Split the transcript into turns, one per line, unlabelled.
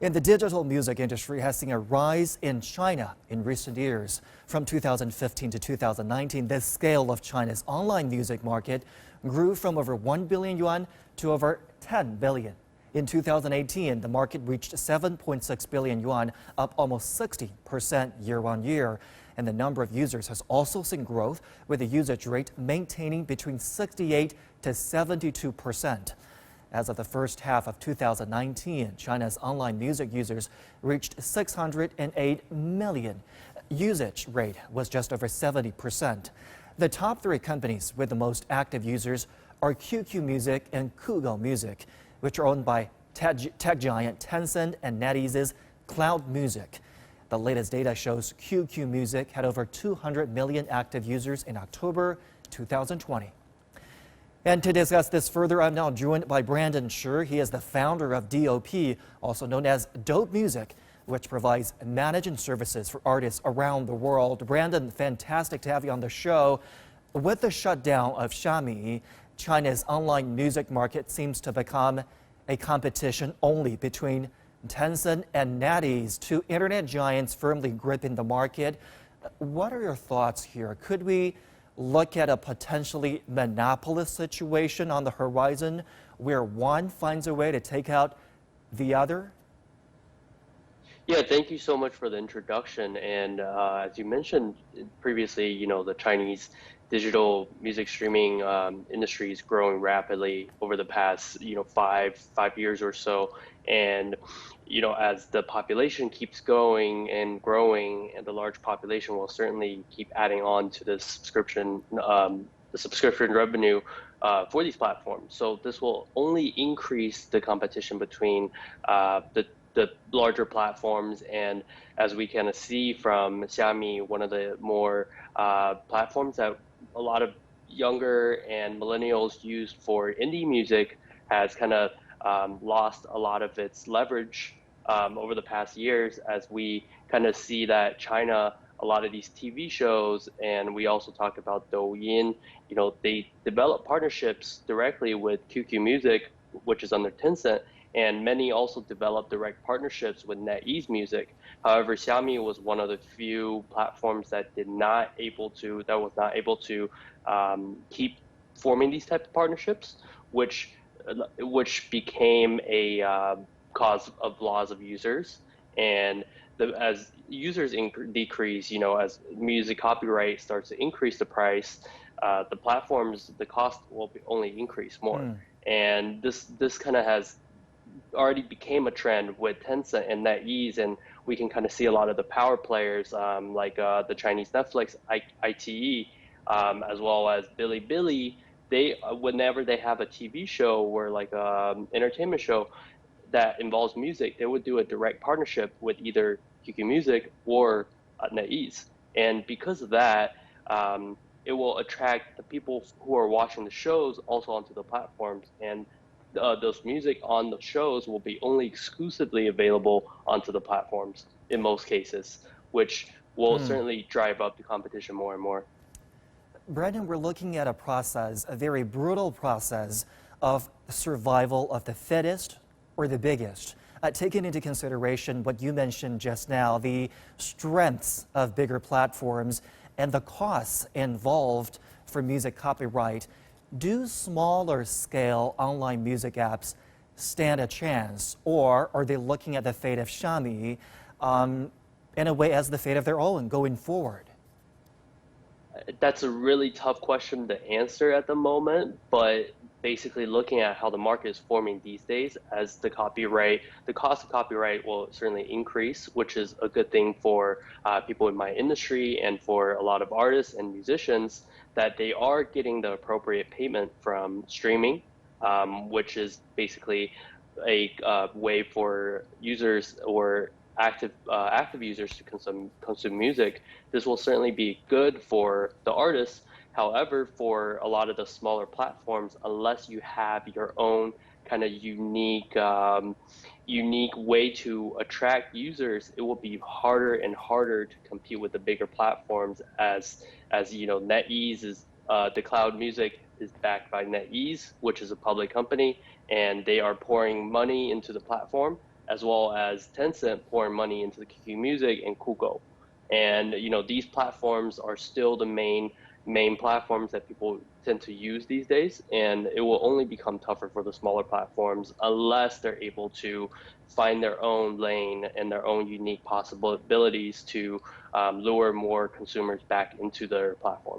And the digital music industry has seen a rise in China in recent years. From 2015 to 2019, the scale of China's online music market grew from over 1 billion yuan to over 10 billion. In 2018, the market reached 7.6 billion yuan, up almost 60% year on year. And the number of users has also seen growth, with the usage rate maintaining between 68 to 72%. As of the first half of 2019, China's online music users reached 608 million. Usage rate was just over 70%. The top three companies with the most active users are QQ Music and Kugou Music, which are owned by tech giant Tencent and NetEase's Cloud Music. The latest data shows QQ Music had over 200 million active users in October 2020. And to discuss this further, I'm now joined by Brandon Shi. He is the founder of DOP, also known as Dope Music, which provides management services for artists around the world. Brandon, fantastic to have you on the show. With the shutdown of Xiami, China's online music market seems to become a competition only between Tencent and NetEase, two internet giants firmly gripping the market. What are your thoughts here? Could we look at a potentially monopolist situation on the horizon where one finds a way to take out the other?
Yeah, thank you so much for the introduction. And as you mentioned previously, the Chinese digital music streaming industry is growing rapidly over the past, five years or so. And as the population keeps going and growing, and the large population will certainly keep adding on to the subscription revenue for these platforms. So this will only increase the competition between the larger platforms. And as we kind of see from Xiami, one of the more platforms that a lot of younger and millennials use for indie music, has kind of lost a lot of its leverage over the past years, as we kind of see that China, a lot of these TV shows, and we also talk about Douyin, they develop partnerships directly with QQ Music, which is under Tencent, and many also develop direct partnerships with NetEase Music. However, Xiami was one of the few platforms that was not able to keep forming these type of partnerships, which became a cause of loss of users. And as users decrease, as music copyright starts to increase the price, the cost will only increase more. And this kind of has already became a trend with Tencent and NetEase, and we can kind of see a lot of the power players like the Chinese Netflix, iQIYI, as well as Bilibili. Whenever they have a TV show or like an entertainment show that involves music, they would do a direct partnership with either QQ Music or NetEase. And because of that, it will attract the people who are watching the shows also onto the platforms, and those music on the shows will be only exclusively available onto the platforms in most cases, which will certainly drive up the competition more and more.
Brandon, we're looking at a very brutal process of survival of the fittest or the biggest. Taking into consideration what you mentioned just now, the strengths of bigger platforms and the costs involved for music copyright, do smaller scale online music apps stand a chance, or are they looking at the fate of Xiami in a way as the fate of their own going forward?
That's a really tough question to answer at the moment, but basically looking at how the market is forming these days, as the cost of copyright will certainly increase, which is a good thing for people in my industry and for a lot of artists and musicians, that they are getting the appropriate payment from streaming, which is basically a way for users or active users to consume music. This will certainly be good for the artists. However, for a lot of the smaller platforms, unless you have your own kind of unique way to attract users, it will be harder and harder to compete with the bigger platforms. As NetEase is the Cloud Music is backed by NetEase, which is a public company, and they are pouring money into the platform, as well as Tencent pouring money into the QQ Music and Kugou. And these platforms are still the main platforms that people tend to use these days, and it will only become tougher for the smaller platforms unless they're able to find their own lane and their own unique possibilities to lure more consumers back into their platform.